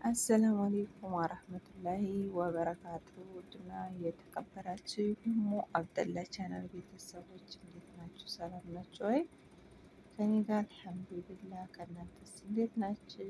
አሰላሙ አሌይኩም ወረህመቱላሂ ወበረካቱ። ውድና የተከበራችሁ ደግሞ አብደላ ቻናል ቤተሰቦች እንዴት ናችሁ? ሰላም ናችሁ ወይ? ከኔ ጋር አልሐምዱሊላህ። ከእናንተስ እንዴት ናችሁ?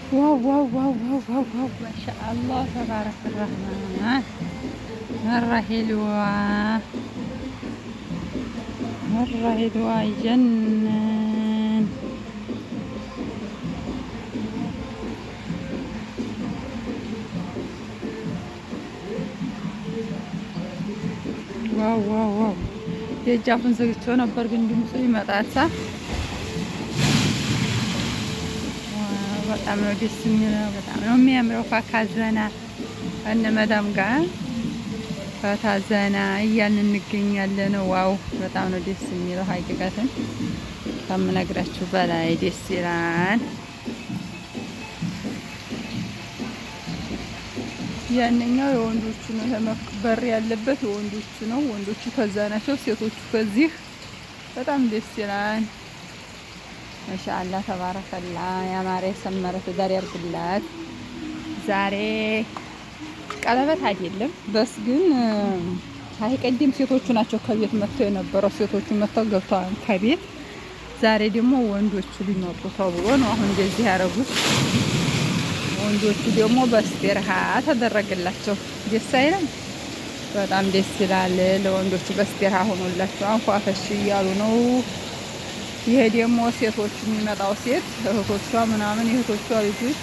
واو واو واو واو واو واو ما شاء الله تبارك الرحمن. مرة حلوة مرة حلوة يجنن. واو واو واو የጃፉን ዘግቼው ነበር ግን ድምፁ ይመጣል። በጣም ነው ደስ የሚለው። በጣም ነው የሚያምረው። ፈካ ዘና እነ መዳም ጋር ፈታ ዘና እያልን እንገኛለን። ዋው በጣም ነው ደስ የሚለው። ሀቂቀትን ከምነግራችሁ በላይ ደስ ይላል። ያንኛው የወንዶቹ ነው። በር ያለበት የወንዶቹ ነው። ወንዶቹ ከዛ ናቸው፣ ሴቶቹ ከዚህ። በጣም ደስ ይላል። ማሻአላ ተባረከላ። ያማረ የሰመረ ትዳር ያርግላት። ዛሬ ቀለበት አይደለም በስ ግን አይቀድም ሴቶቹ ናቸው ከቤት መጥተው የነበረው። ሴቶቹ መጥተው ገብተዋል ከቤት። ዛሬ ደግሞ ወንዶቹ ሊመጡ ተብሎ ነው አሁን እንደዚህ ያደረጉት። ወንዶቹ ደግሞ በስቴርሃ ተደረገላቸው። ደስ አይልም? በጣም ደስ ይላል። ለወንዶቹ በስቴርሃ ሆኖላቸው አንኳፈሽ እያሉ ነው። ይሄ ደግሞ ሴቶቹ የሚመጣው ሴት እህቶቿ ምናምን የእህቶቿ ልጆች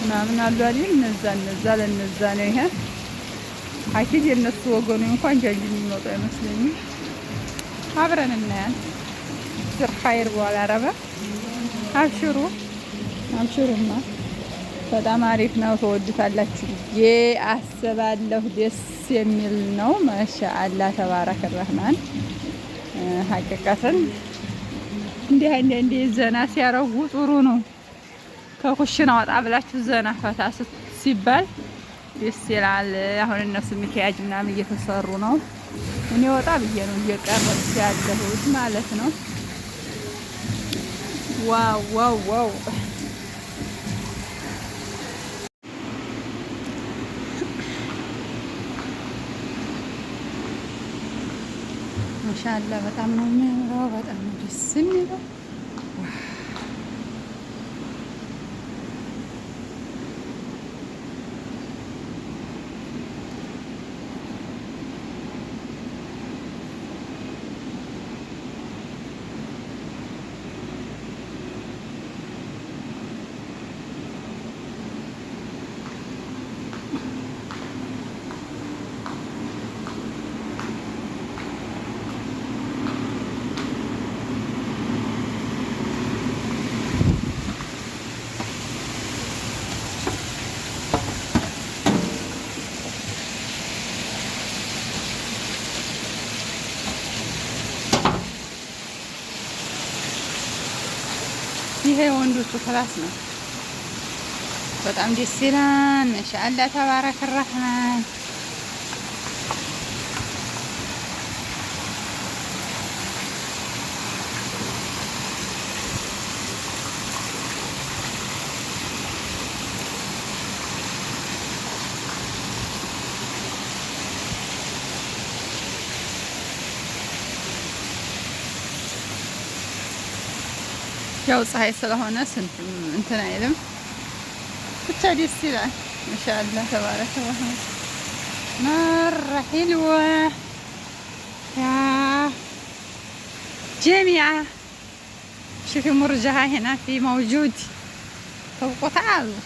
ምናምን አሉ አይደል? እነዛ ለነዛ ነው። ይሄ አኪድ የነሱ ወገኑ እንኳን ጃጅ የሚመጣ አይመስለኝም። አብረን እናያን ስር ኸይር በኋላ አረበ አብሽሩ አብሽሩማ። በጣም አሪፍ ነው። ተወዱታላችሁ ብዬ አስባለሁ። ደስ የሚል ነው። ማሻአላ ተባረከ ረህማን። ሀቂቀትን እንዲህ ዘና ሲያረጉ ጥሩ ነው። ከኩሽና ወጣ ብላችሁ ዘና ፈታ ሲባል ደስ ይላል። አሁን እነሱ ሚኪያጅ ምናምን እየተሰሩ ነው። እኔ ወጣ ብዬ ነው እየቀረጽኩ ያለሁት ማለት ነው። ዋው ዋው ዋው ማሻአላ በጣም ነው የሚያምረው። በጣም ነው ደስ የሚለው። ይሄ ወንዶቹ ክላስ ነው። በጣም ደስ ይላል። ማሻአላ ተባረከ ረህማን። ያው ፀሐይ ስለሆነ እንትን አይልም። ብቻ ደስ ይላል። ማሻአላህ ተባረከ ረህመን مرة حلوة يا جميعة. شوفي مرجها هنا في موجود فوق تعالوا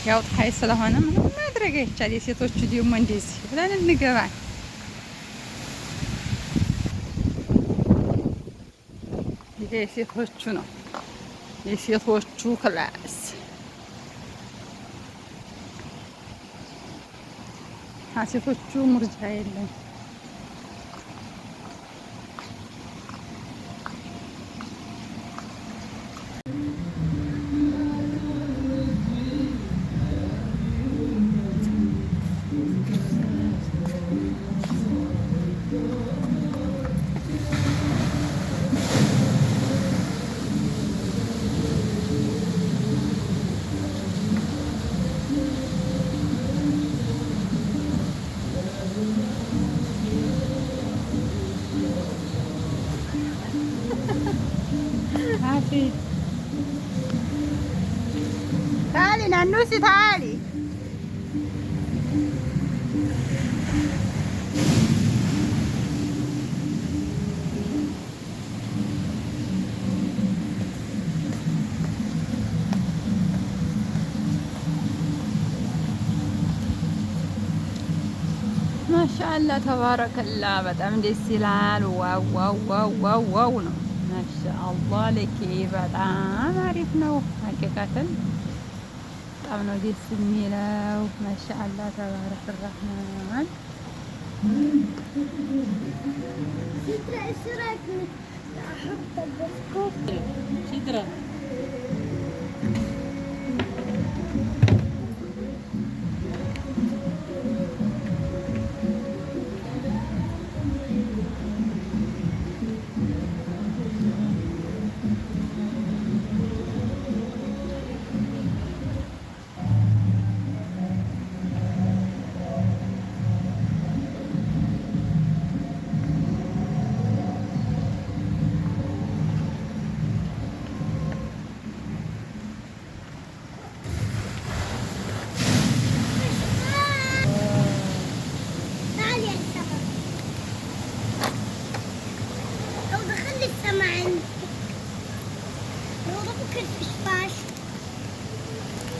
ያው ፀሐይ ስለሆነ ምንም ማድረግ አይቻል። የሴቶቹ ደግሞ እንደዚህ ብለን እንገባል። ይሄ የሴቶቹ ነው፣ የሴቶቹ ክላስ። ሴቶቹ ሙርጃ የለም። تعالي نانوسي تعالي. ማሻአላህ ተባረከላ በጣም ደስ ይላል። ዋው ዋው ዋው ዋው ዋው ነው። ማሻአላህ ለኪ በጣም አሪፍ ነው። ሀቂቃተን በጣም ነው ደስ የሚለው። ማሻአላህ ተባረከ ረህማን።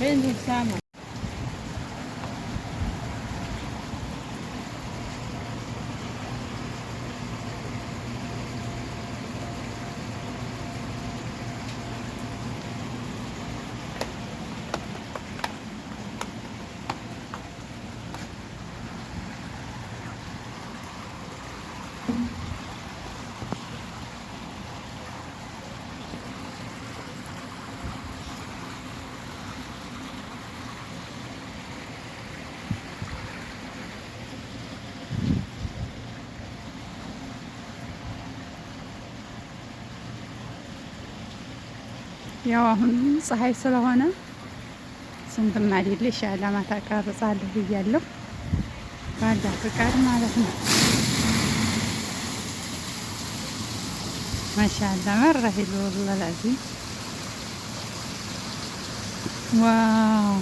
فين السامع؟ ያው አሁን ፀሐይ ስለሆነ ስንትም አይደል ሻላ ማታ ቀርጻለሁ ብያለሁ ባላ ፍቃድ ማለት ነው። ማሻአላ መረ ሄሎ ወላሂ ዋው